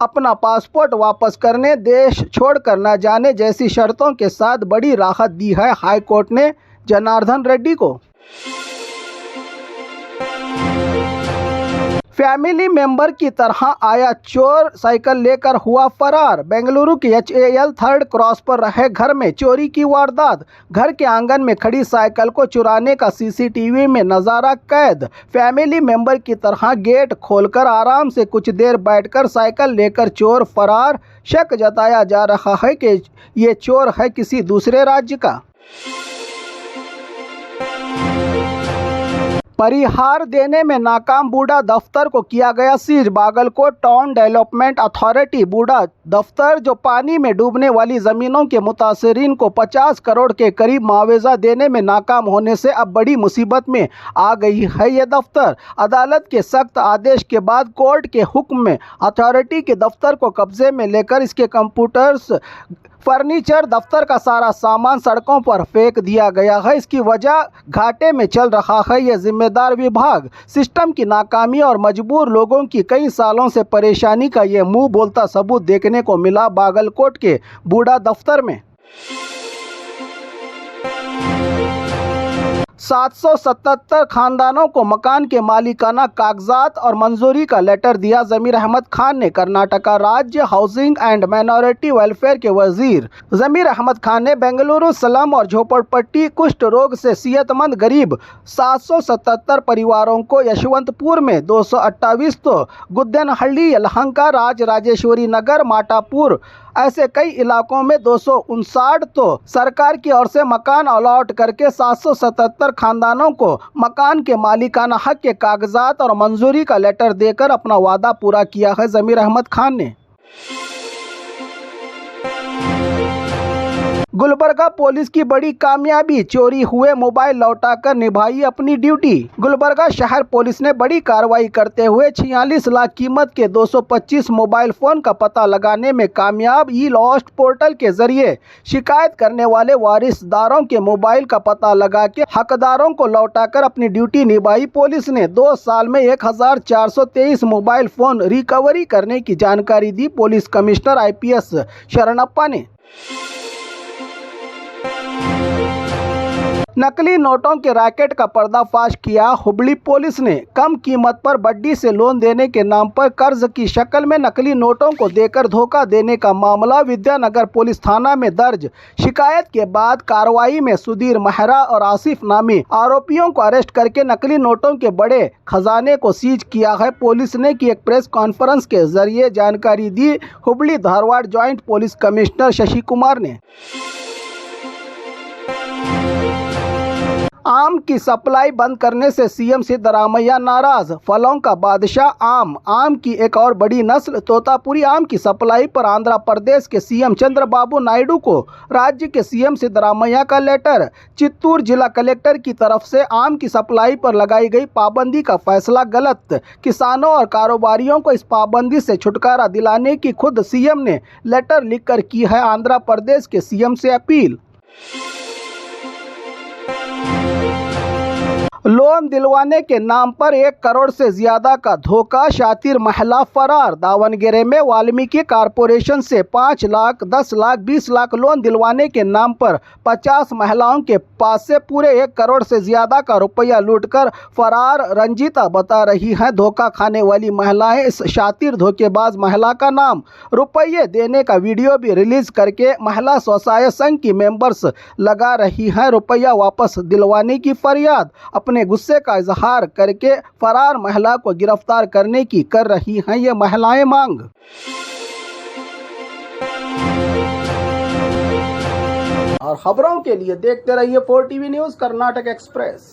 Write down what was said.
अपना पासपोर्ट वापस करने, देश छोड़कर न जाने जैसी शर्तों के साथ बड़ी राहत दी है हाईकोर्ट ने जनार्दन रेड्डी को। फैमिली मेंबर की तरह आया चोर, साइकिल लेकर हुआ फरार। बेंगलुरु के HAL 3rd क्रॉस पर रहे घर में चोरी की वारदात। घर के आंगन में खड़ी साइकिल को चुराने का CCTV में नज़ारा कैद। फैमिली मेंबर की तरह गेट खोलकर आराम से कुछ देर बैठकर साइकिल लेकर चोर फरार। शक जताया जा रहा है कि ये चोर है किसी दूसरे राज्य का। परिहार देने में नाकाम बूढ़ा दफ्तर को किया गया seize. Bagalkot town development authority बूढ़ा दफ्तर, जो पानी में डूबने वाली जमीनों के मुतासरीन को 50 करोड़ के करीब मुआवजा देने में नाकाम होने से अब बड़ी मुसीबत में आ गई है। ये दफ्तर अदालत के सख्त आदेश के बाद कोर्ट के हुक्म में अथॉरिटी के दफ्तर को कब्जे में लेकर इसके कंप्यूटर्स, फर्नीचर, दफ्तर का सारा सामान सड़कों पर फेंक दिया गया है। इसकी वजह घाटे में चल रहा है ये जिम्मेदार विभाग। सिस्टम की नाकामी और मजबूर लोगों की कई सालों से परेशानी का ये मुंह बोलता सबूत देखने को मिला बागलकोट के बूढ़ा दफ्तर में। 777 खानदानों को मकान के मालिकाना कागजात और मंजूरी का लेटर दिया जमीर अहमद खान ने। कर्नाटका राज्य हाउसिंग एंड माइनॉरिटी वेलफेयर के वजीर जमीर अहमद खान ने बेंगलुरु स्लम और झोपड़पट्टी कुष्ठ रोग से सेहतमंद गरीब 777 परिवारों को यशवंतपुर में 228 तो गुद्देनहल्ली, यलहंका, राजेश्वरी नगर, माटापुर ऐसे कई इलाकों में 259 तो सरकार की ओर से मकान अलॉट करके 777 खानदानों को मकान के मालिकाना हक के कागजात और मंजूरी का लेटर देकर अपना वादा पूरा किया है जमीर अहमद खान ने। गुलबर्गा पुलिस की बड़ी कामयाबी, चोरी हुए मोबाइल लौटाकर निभाई अपनी ड्यूटी। गुलबर्गा शहर पुलिस ने बड़ी कार्रवाई करते हुए 46 लाख कीमत के 225 मोबाइल फोन का पता लगाने में कामयाब। ई लॉस्ट पोर्टल के जरिए शिकायत करने वाले वारिसदारों के मोबाइल का पता लगा के हकदारों को लौटाकर अपनी ड्यूटी निभाई। पुलिस ने 2 साल में 1423 मोबाइल फोन रिकवरी करने की जानकारी दी पुलिस कमिश्नर IPS शरणप्पा ने। नकली नोटों के रैकेट का पर्दाफाश किया हुबली पुलिस ने। कम कीमत पर वड्डी से लोन देने के नाम पर कर्ज की शक्ल में नकली नोटों को देकर धोखा देने का मामला विद्यानगर पुलिस थाना में दर्ज। शिकायत के बाद कार्रवाई में सुधीर मेहरा और आसिफ नामी आरोपियों को अरेस्ट करके नकली नोटों के बड़े खजाने को सीज किया है। पुलिस ने की एक प्रेस कॉन्फ्रेंस के जरिए जानकारी दी Hubli Dharwad joint police commissioner Shashi Kumar ने। आम की सप्लाई बंद करने से CM सिद्धरामैया नाराज। फलों का बादशाह आम की एक और बड़ी नस्ल तोतापुरी आम की सप्लाई पर आंध्र प्रदेश के CM चंद्रबाबू नायडू को राज्य के CM सिद्धरामैया का लेटर। चित्तूर जिला कलेक्टर की तरफ से आम की सप्लाई पर लगाई गई पाबंदी का फैसला गलत। किसानों और कारोबारियों को इस पाबंदी से छुटकारा दिलाने की खुद CM ने लेटर लिखकर की है आंध्र प्रदेश के CM से अपील। लोन दिलवाने के नाम पर 1 करोड़ से ज्यादा का धोखा, शातिर महिला फरार। दावणगेरे में वाल्मीकि कॉरपोरेशन से 5 लाख, 10 लाख, 20 लाख लोन दिलवाने के नाम पर 50 महिलाओं के पास से पूरे 1 करोड़ से ज्यादा का रुपया लूटकर फरार रंजीता बता रही हैं धोखा खाने वाली महिलाएं। इस शातिर धोखेबाज महिला का नाम रुपये देने का वीडियो भी रिलीज करके महिला स्वसहाय संघ की मेंबर्स लगा रही हैं रुपया वापस दिलवाने की फरियाद। अपने गुस्से का इजहार करके फरार महिला को गिरफ्तार करने की कर रही हैं ये महिलाएं मांग। और खबरों के लिए देखते रहिए 4TV न्यूज़ कर्नाटक एक्सप्रेस।